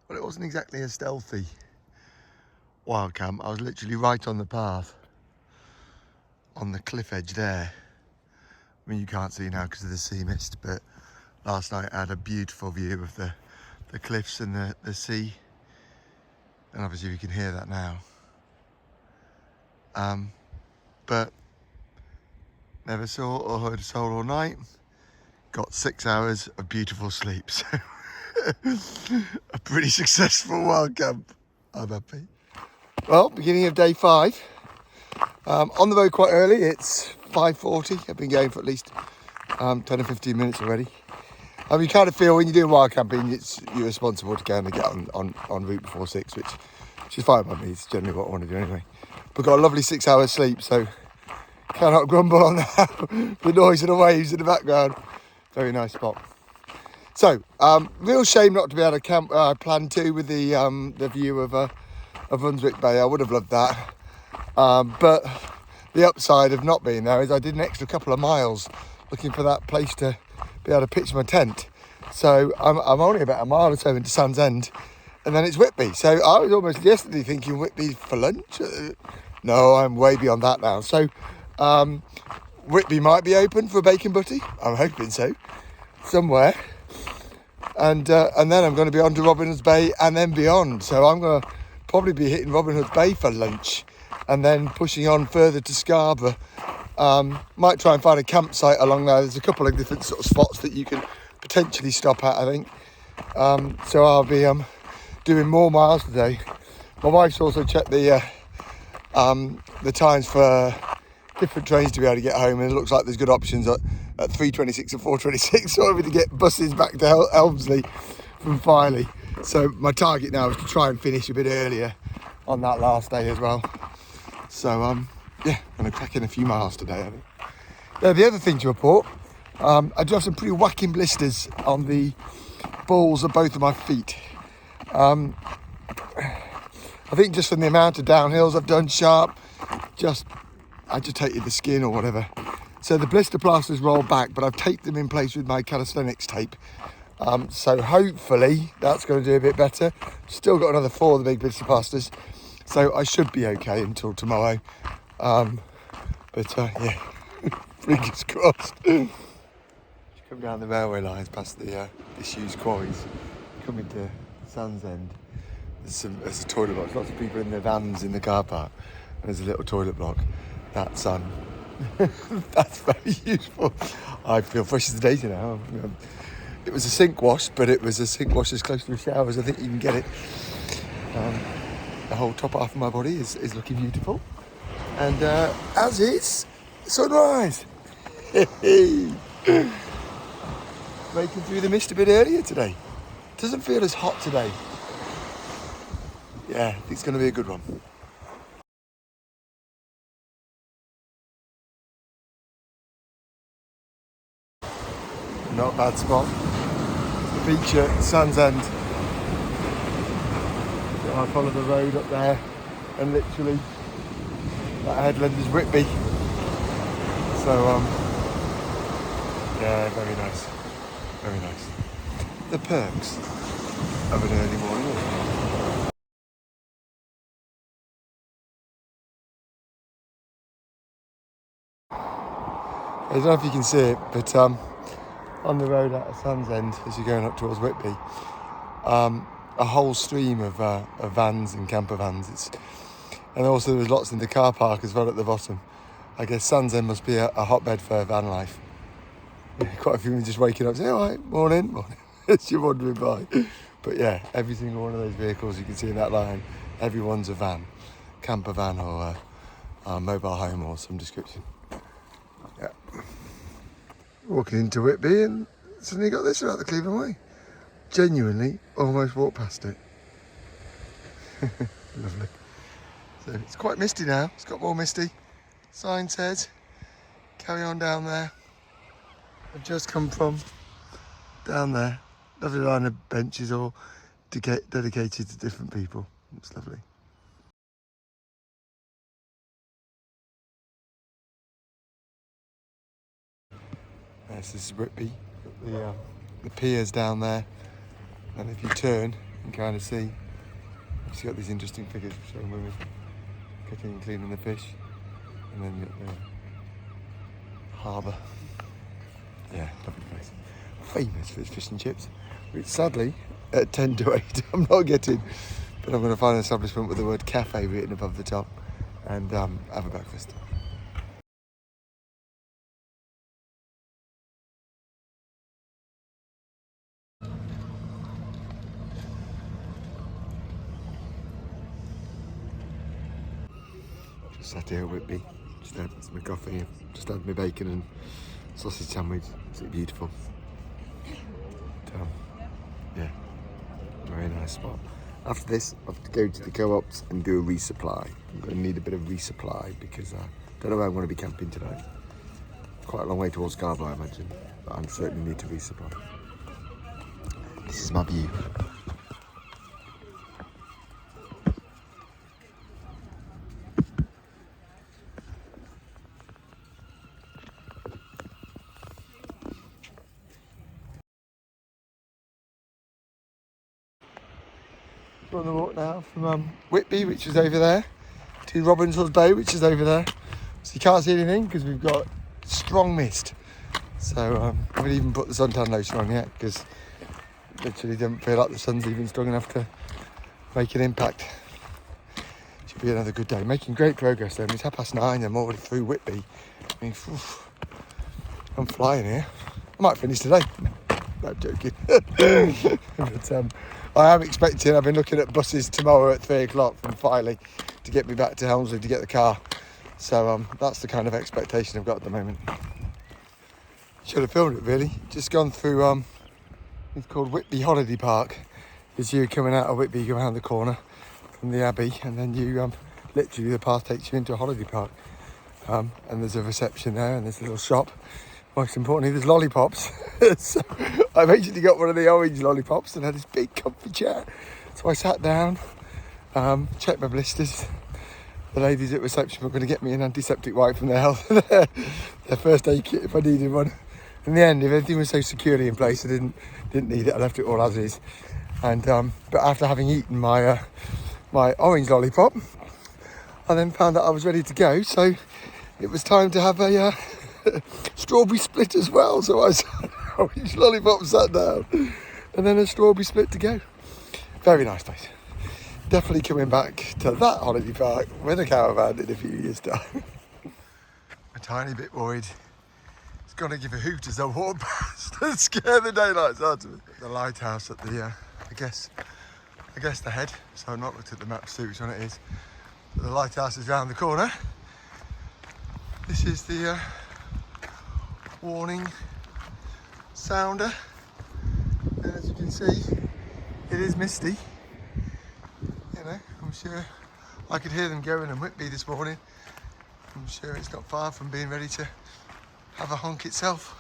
Well, it wasn't exactly a stealthy wild camp. I was literally right on the path, on the cliff edge there. I mean, you can't see now because of the sea mist, but last night I had a beautiful view of the cliffs and the sea. And obviously you can hear that now. But never saw or heard a soul all night. Got 6 hours of beautiful sleep. So a pretty successful wild camp. I'm happy. Well, beginning of day 5. On the road quite early. It's 5:40. I've been going for at least 10 or 15 minutes already. You kind of feel when you're doing wild camping, you're responsible to kind of get on route before 6, which is fine by me. It's generally what I want to do anyway. But got a lovely 6 hours sleep, so cannot grumble on that. The noise of the waves in the background. Very nice spot. So, real shame not to be able to camp where I planned to with the view of Brunswick Bay. I would have loved that. But the upside of not being there is I did an extra couple of miles looking for that place to be able to pitch my tent. So I'm only about a mile or so into Sand's End, and then it's Whitby. So I was almost yesterday thinking Whitby for lunch. No, I'm way beyond that now. So Whitby might be open for a bacon butty. I'm hoping so, somewhere. And then I'm going to be on to Robin Hood's Bay and then beyond. So I'm going to probably be hitting Robin Hood's Bay for lunch and then pushing on further to Scarborough. Might try and find a campsite along there. There's a couple of different sort of spots that you can potentially stop at, I think. So I'll be doing more miles today. My wife's also checked the times for different trains to be able to get home, and it looks like there's good options at 3:26 and 4:26. So I'm going to get buses back to Elmsley from Filey. So my target now is to try and finish a bit earlier on that last day as well. So yeah, I'm going to crack in a few miles today, I think. Now, the other thing to report, I do have some pretty whacking blisters on the balls of both of my feet. I think just from the amount of downhills I've done sharp, agitated the skin or whatever. So the blister plasters roll back, but I've taped them in place with my calisthenics tape. So hopefully that's going to do a bit better. Still got another 4 of the big blister plasters, so I should be okay until tomorrow. But yeah, fingers crossed. You come down the railway lines past the disused quarries, come into Sand's End. There's a toilet block. There's lots of people in their vans in the car park. And there's a little toilet block. That's that's very useful. I feel fresh as a daisy now. It was a sink wash, but it was a sink wash as close to a shower as I think you can get it. The whole top half of my body is looking beautiful. And as is sunrise. Breaking through the mist a bit earlier today. Doesn't feel as hot today. Yeah, I think it's going to be a good one. Not a bad spot. The beach at Sand's End. So I follow the road up there, and literally that headland is Whitby. So yeah, very nice. Very nice. The perks of an early morning walk. I don't know if you can see it, but on the road out of Sand's End, as you're going up towards Whitby, a whole stream of vans and camper vans. And also there's lots in the car park as well at the bottom. I guess Sand's End must be a hotbed for van life. Quite a few people just waking up saying, all right, morning, as you're wandering by. But yeah, every single one of those vehicles you can see in that line, everyone's a van, camper van or a mobile home or some description. Yeah. Walking into Whitby and suddenly got this about the Cleveland Way. Genuinely almost walked past it. Lovely. So it's quite misty now. It's got more misty. Sign says, carry on down there. I've just come from down there. Lovely line of benches all dedicated to different people. It's lovely. Yes, this is Rigby. The piers down there, and if you turn, can kind of see. She's got these interesting figures showing women cooking and cleaning the fish. And then the harbour. Yeah, lovely place. Famous for its fish and chips. Which sadly, at 10 to 8, I'm not getting. But I'm going to find an establishment with the word cafe written above the top and have a breakfast. Just sat here at Whitby, just had my coffee, just had my bacon and sausage sandwich. It's beautiful. Yeah, very nice spot. After this, I have to go to the co-ops and do a resupply. I'm going to need a bit of resupply because I don't know where I'm going to be camping tonight. Quite a long way towards Scarborough, I imagine, but I certainly need to resupply. This is my view. We're on the walk now from Whitby, which is over there, to Robinson's Bay, which is over there. So you can't see anything because we've got strong mist. So I haven't even put the suntan lotion on yet because literally don't feel like the sun's even strong enough to make an impact. Should be another good day. Making great progress though. It's 9:30. I'm already through Whitby. I mean, I'm flying here. I might finish today. No, I'm joking. But I am expecting, I've been looking at buses tomorrow at 3 o'clock from Filey to get me back to Helmsley to get the car. So that's the kind of expectation I've got at the moment. Should have filmed it really. Just gone through, it's called Whitby Holiday Park. As you're coming out of Whitby, you go around the corner from the Abbey and then you, literally the path takes you into a holiday park. And there's a reception there and there's a little shop. Most importantly, there's lollipops. So I've actually got one of the orange lollipops and had this big comfy chair. So I sat down, checked my blisters. The ladies at reception were going to get me an antiseptic wipe from their first aid kit if I needed one. In the end, if everything was so securely in place, I didn't need it. I left it all as is. And but after having eaten my my orange lollipop, I then found that I was ready to go. So it was time to have a strawberry split as well. So I sat orange lollipop, sat down, and then a strawberry split to go. Very nice place. Definitely coming back to that holiday park with a caravan in a few years' time. A tiny bit worried. It's going to give a hoot as I walk past and scare the daylights out of me. The lighthouse at the, I guess the head. So I've not looked at the map to see which one it is. But the lighthouse is round the corner. This is the warning sounder. And as you can see, it is misty. You know, I'm sure I could hear them going in Whitby this morning. I'm sure it's not far from being ready to have a honk itself.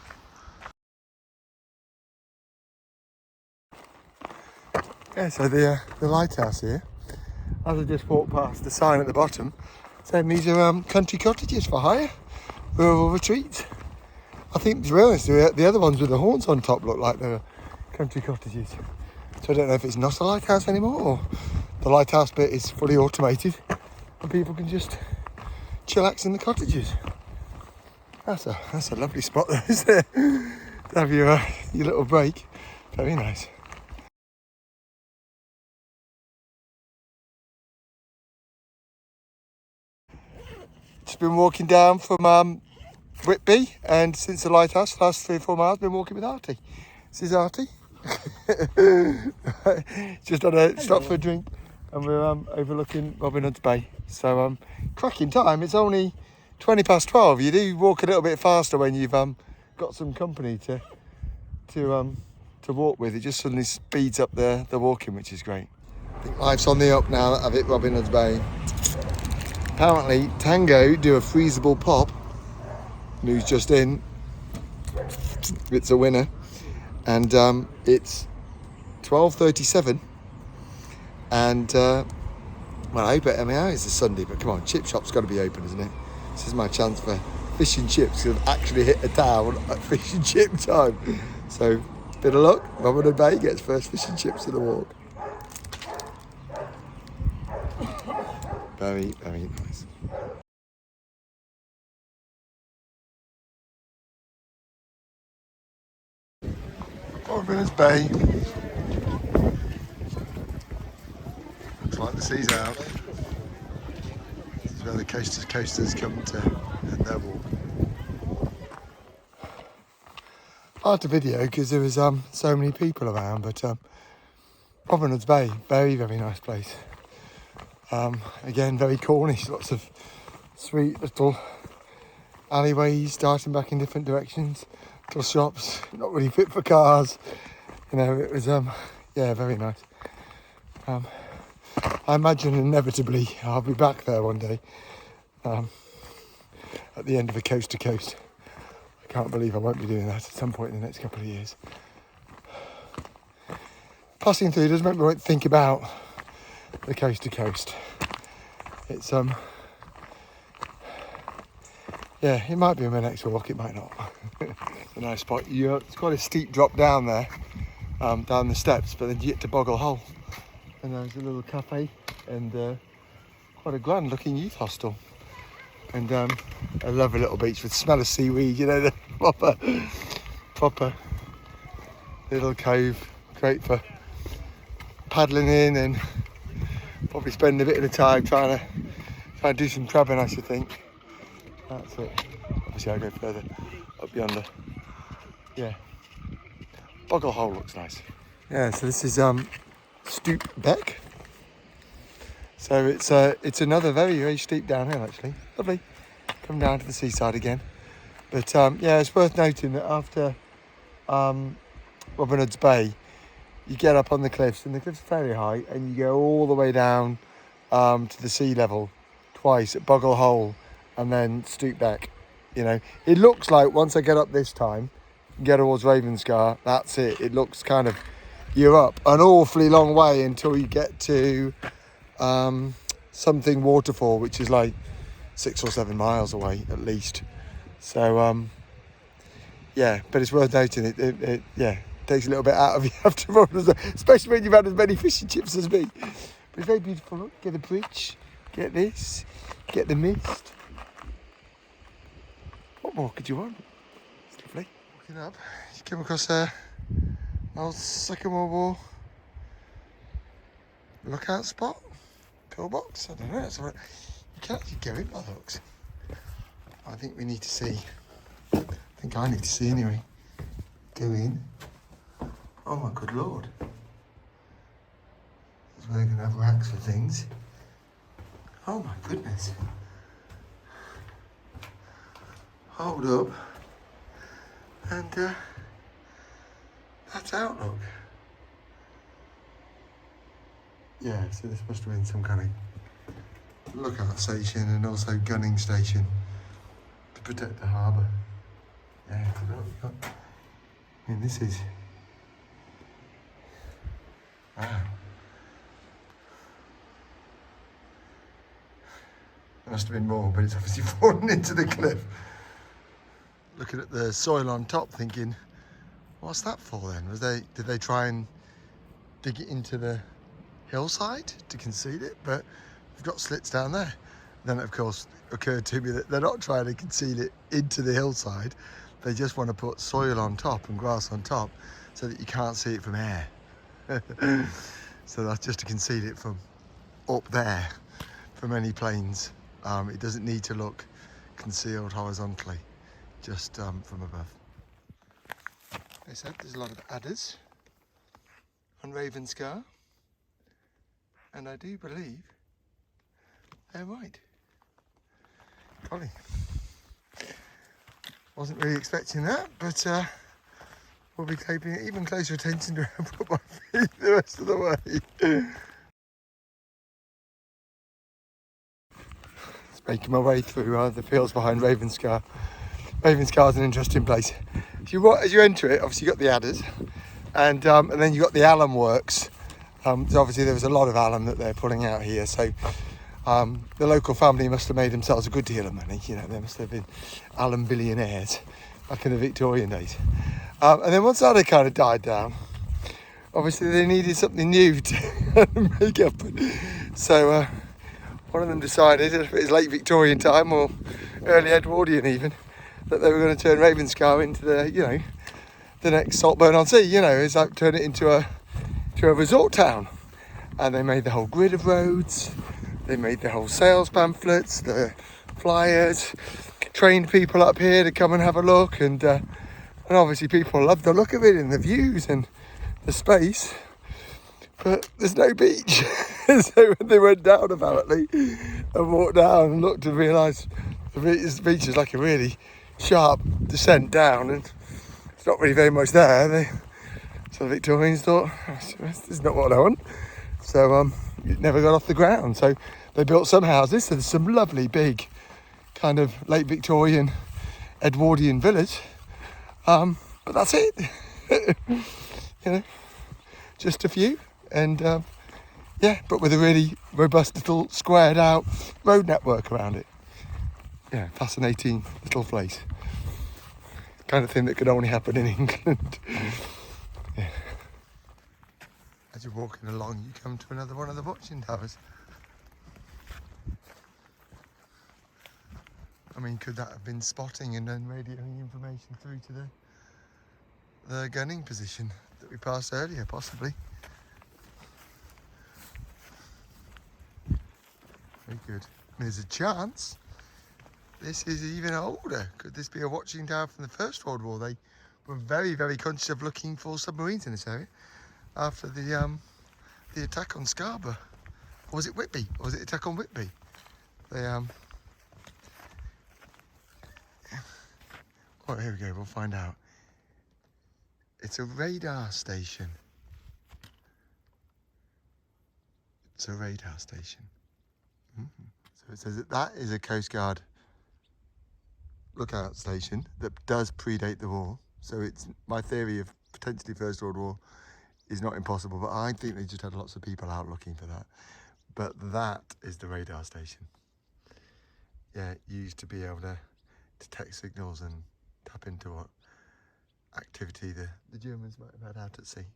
Yeah, so the lighthouse here, as I just walked past the sign at the bottom, saying these are country cottages for hire, rural retreats. I think, to be honest, the other ones with the horns on top look like they're country cottages. So I don't know if it's not a lighthouse anymore or the lighthouse bit is fully automated and people can just chillax in the cottages. That's a lovely spot there, isn't it? To have your little break. Very nice. Just been walking down from Whitby, and since the lighthouse, the last 3 or 4 miles, been walking with Artie. This is Artie. Just on a stop for a drink, and we're overlooking Robinson's Bay. So cracking time. It's only 20 past 12. You do walk a little bit faster when you've got some company to walk with. It just suddenly speeds up the walking, which is great. I think life's on the up now that I've hit Robinson's Bay. Apparently, Tango do a freezable pop. News just in. It's a winner. And it's 12:37. And, well, I hope it, I mean, it's a Sunday, but come on, chip shop's got to be open, isn't it? This is my chance for fish and chips, because I've actually hit a town at fish and chip time. So, bit of luck, Robinson's Bay gets first fish and chips of the walk. Very, very nice. Providence Bay. Looks like the sea's out. This is where the coasters come to end their walk. Hard to video because there was so many people around, but Providence Bay, very, very nice place. Again, very Cornish, lots of sweet little alleyways starting back in different directions, little shops, not really fit for cars. You know, it was, yeah, very nice. I imagine inevitably I'll be back there one day, at the end of a coast to coast. I can't believe I won't be doing that at some point in the next couple of years. Passing through does make me think about the coast to coast. It's yeah, it might be on my next walk, it might not. It's a nice spot. It's quite a steep drop down there, down the steps, but then you get to Boggle Hole, and there's a little cafe and quite a grand looking youth hostel, and a lovely little beach with smell of seaweed. You know, the proper little cove, great for paddling in and probably spending a bit of the time trying to do some crabbing, I should think. That's it. Obviously I'll go further up yonder. Yeah, Boggle Hole looks nice. Yeah, so this is Stoop Beck. So it's another very, very steep downhill actually. Lovely. Come down to the seaside again. But yeah, it's worth noting that after Robin Hood's Bay, you get up on the cliffs, and the cliffs are fairly high, and you go all the way down to the sea level twice at Boggle Hole and then Stoop Beck. You know, it looks like once I get up this time and get towards Ravenscar, that's it. It looks kind of, you're up an awfully long way until you get to something waterfall, which is like 6 or 7 miles away at least. So yeah, but it's worth noting it yeah, takes a little bit out of you after Robin, especially when you've had as many fish and chips as me. But it's very beautiful. Look, get the bridge, get this, get the mist. What more could you want? It's lovely. Walking up, you come across an old Second World War lookout spot, pillbox. I don't know. You can't actually go in by the looks. I think we need to see. I think I need to see anyway. Go in. Oh my good lord. This is where they're going to have racks for things. Oh my goodness. Hold up. And that's Outlook. Yeah, so this must have been some kind of lookout station and also gunning station to protect the harbour. Yeah, I mean, this is... Wow. There must have been more, but it's obviously fallen into the cliff. Looking at the soil on top, thinking, what's that for then? Did they try and dig it into the hillside to conceal it? But we've got slits down there. Then, of course, it occurred to me that they're not trying to conceal it into the hillside. They just want to put soil on top and grass on top so that you can't see it from air. So that's just to conceal it from up there from any planes. It doesn't need to look concealed horizontally, just from above. They said there's a lot of adders on Ravenscar, and I do believe they're right. Golly, wasn't really expecting that, but we'll be keeping even closer attention to where I put my feet the rest of the way. Just making my way through the fields behind Ravenscar. Ravenscar is an interesting place. As you enter it, obviously you've got the adders, and then you've got the alum works. So obviously there was a lot of alum that they're pulling out here, so the local family must have made themselves a good deal of money. You know, they must have been alum billionaires back in the Victorian days. And then once that had kind of died down, obviously they needed something new to make up. So one of them decided, if it was late Victorian time or early Edwardian even, that they were going to turn Ravenscar into the, you know, the next Saltburn-on-Sea. You know, it's like turn it into a resort town. And they made the whole grid of roads. They made the whole sales pamphlets, the flyers, trained people up here to come and have a look, and obviously people love the look of it and the views and the space, but there's no beach. So when they went down apparently and walked down and looked and realised the beach is like a really sharp descent down and there's not really very much there, so the Victorians thought, this is not what I want. So it never got off the ground. So they built some houses. So there's some lovely big kind of late Victorian Edwardian villas. But that's it. You know, just a few. And yeah, but with a really robust little squared out road network around it. Yeah, fascinating little place. Kind of thing that could only happen in England. Yeah. As you're walking along, you come to another one of the watching towers. I mean, could that have been spotting and then radioing information through to the gunning position that we passed earlier, possibly? Very good. There's a chance this is even older. Could this be a watching tower from the First World War? They were very, very conscious of looking for submarines in this area after the attack on Scarborough. Or was it Whitby? Or was it the attack on Whitby? They oh, here we go, we'll find out. It's a radar station. It's a radar station. So it says that is a Coast Guard lookout station that does predate the war. So it's my theory of potentially First World War is not impossible, but I think they just had lots of people out looking for that. But that is the radar station. Yeah, it used to be able to detect signals and tap into what activity the Germans might have had out at sea.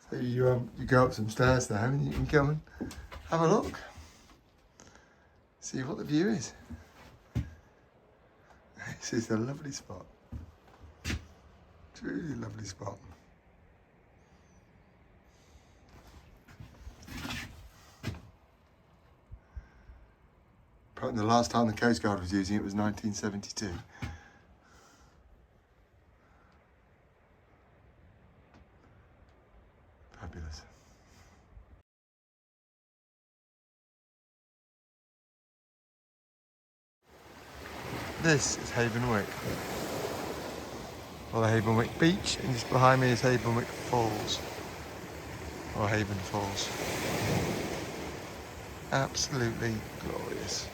So you go up some stairs there and you can go and have a look. See what the view is. This is a lovely spot. It's a really lovely spot. Probably the last time the Coast Guard was using it was 1972. Fabulous. This is Havenwick, or the Havenwick Beach, and just behind me is Havenwick Falls, or Haven Falls. Absolutely glorious.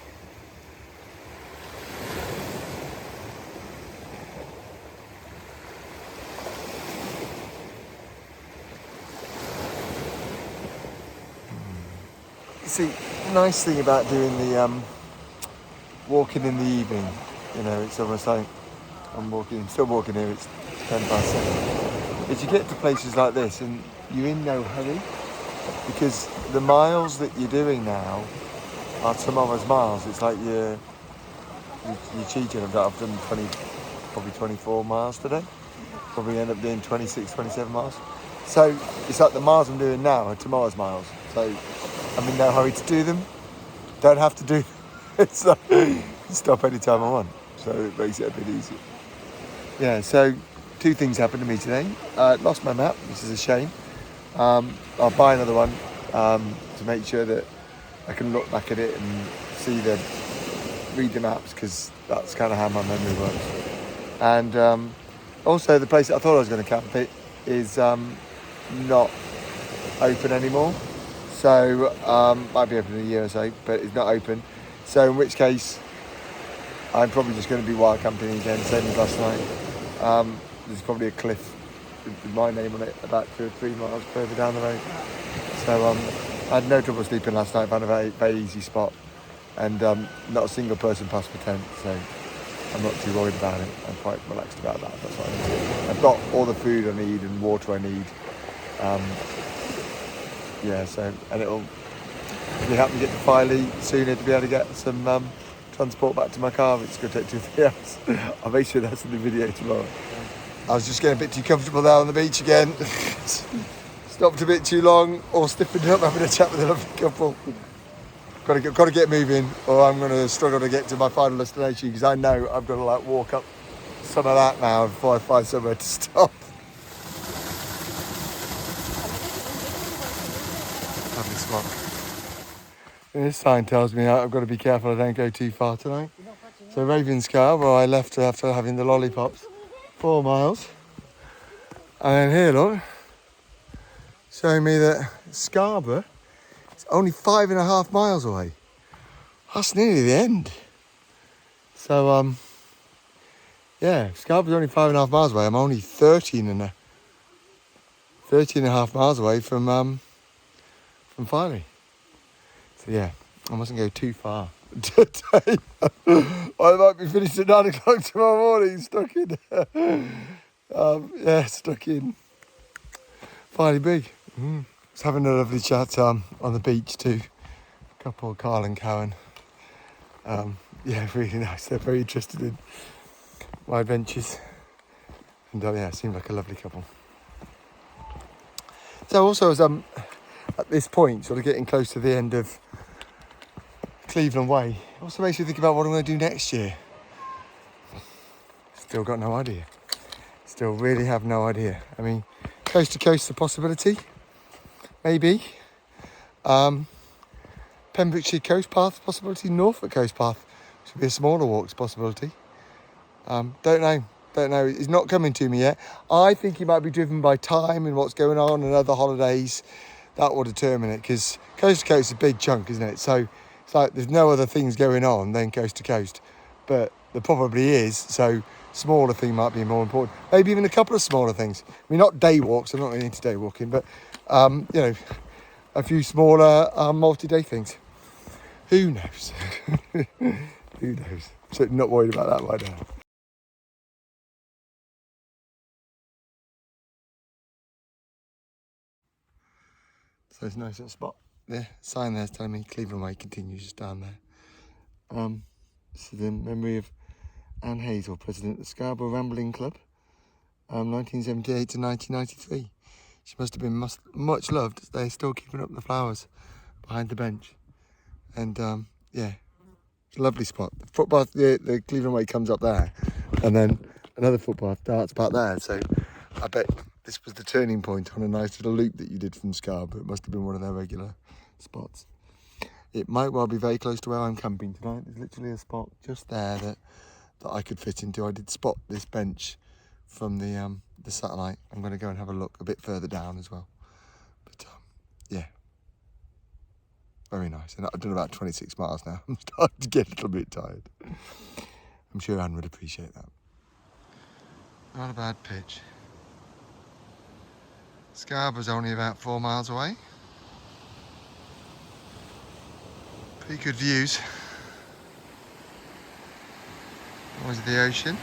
See, nice thing about doing the walking in the evening, you know, it's almost like I'm still walking here, it's 7:10. Is you get to places like this and you're in no hurry, because the miles that you're doing now are tomorrow's miles. It's like you're cheating. I've done probably 24 miles today. Probably end up doing 26, 27 miles. So it's like the miles I'm doing now are tomorrow's miles. So I'm in no hurry to do them. Don't have to do them. It's like, stop anytime I want. So it makes it a bit easier. Yeah, so two things happened to me today. Lost my map, which is a shame. I'll buy another one to make sure that I can look back at it and read the maps, because that's kind of how my memory works. And also the place that I thought I was going to camp it is not open anymore. So might be open in a year or so, but it's not open. So in which case, I'm probably just going to be wild camping again, same as last night. There's probably a cliff with my name on it about 2 or 3 miles further down the road. So I had no trouble sleeping last night. Found a very, very easy spot, and not a single person passed the tent, so I'm not too worried about it. I'm quite relaxed about that. That's what I mean. I've got all the food I need and water I need. Yeah, so, and it'll if you happen to get to Filey sooner to be able to get some transport back to my car, it's going to take 2 or 3 hours. I'll make sure that's in the video tomorrow. I was just getting a bit too comfortable there on the beach again. Stopped a bit too long, all stiffened up, having a chat with a lovely couple. Got to get moving, or I'm going to struggle to get to my final destination, because I know I've got to like walk up some of that now before I find somewhere to stop. Lovely spot. This sign tells me I've got to be careful I don't go too far tonight. So Ravenscar, where I left after having the lollipops, 4 miles. And then here, look, showing me that Scarborough is only 5.5 miles away. That's nearly the end. So, yeah, Scarborough's only 5.5 miles away. I'm only 13.5 miles away from Filey. So yeah, I mustn't go too far today. I might be finished at 9 o'clock tomorrow morning, stuck in Filey Big. Was having a lovely chat on the beach to a couple, Carl and Cowan. Yeah, really nice. They're very interested in my adventures, and yeah, it seemed like a lovely couple. So also, as I'm at this point, sort of getting close to the end of Cleveland Way, it also makes me think about what I'm going to do next year. Still got no idea. Still really have no idea. I mean, coast to coast is a possibility, maybe. Pembrokeshire Coast Path possibility, Norfolk Coast Path, which would be a smaller walks possibility. Don't know. It's not coming to me yet. I think it might be driven by time and what's going on and other holidays. That will determine it, because coast to coast is a big chunk, isn't it? So it's like there's no other things going on than coast to coast, but there probably is. So smaller thing might be more important. Maybe even a couple of smaller things. I mean, not day walks. I'm not really into day walking, but you know, a few smaller multi-day things. Who knows? Who knows? So not worried about that right now. So it's a nice little spot. The sign there's telling me Cleveland Way continues just down there. This is in memory of Anne Hazel, president of the Scarborough Rambling Club, 1978 to 1993. She must have been much loved. They're still keeping up the flowers behind the bench. And yeah, it's a lovely spot. The footpath, the Cleveland Way comes up there, and then another footpath starts about there. So I bet this was the turning point on a nice little loop that you did from Scarborough. It must have been one of their regular spots. It might well be very close to where I'm camping tonight. There's literally a spot just there that I could fit into. I did spot this bench from the satellite. I'm going to go and have a look a bit further down as well. But yeah, very nice. And I've done about 26 miles now. I'm starting to get a little bit tired. I'm sure Anne would appreciate that. Not a bad pitch. Scarborough's only about 4 miles away. Pretty good views. Always the ocean.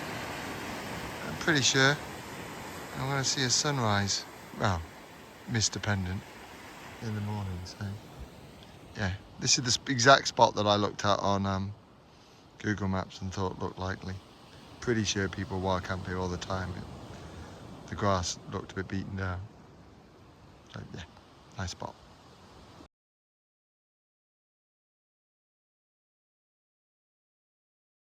I'm pretty sure I'm going to see a sunrise. Well, mist dependent in the morning. So yeah, this is the exact spot that I looked at on Google Maps and thought looked likely. Pretty sure people wild camp here all the time. The grass looked a bit beaten down. So yeah, nice spot.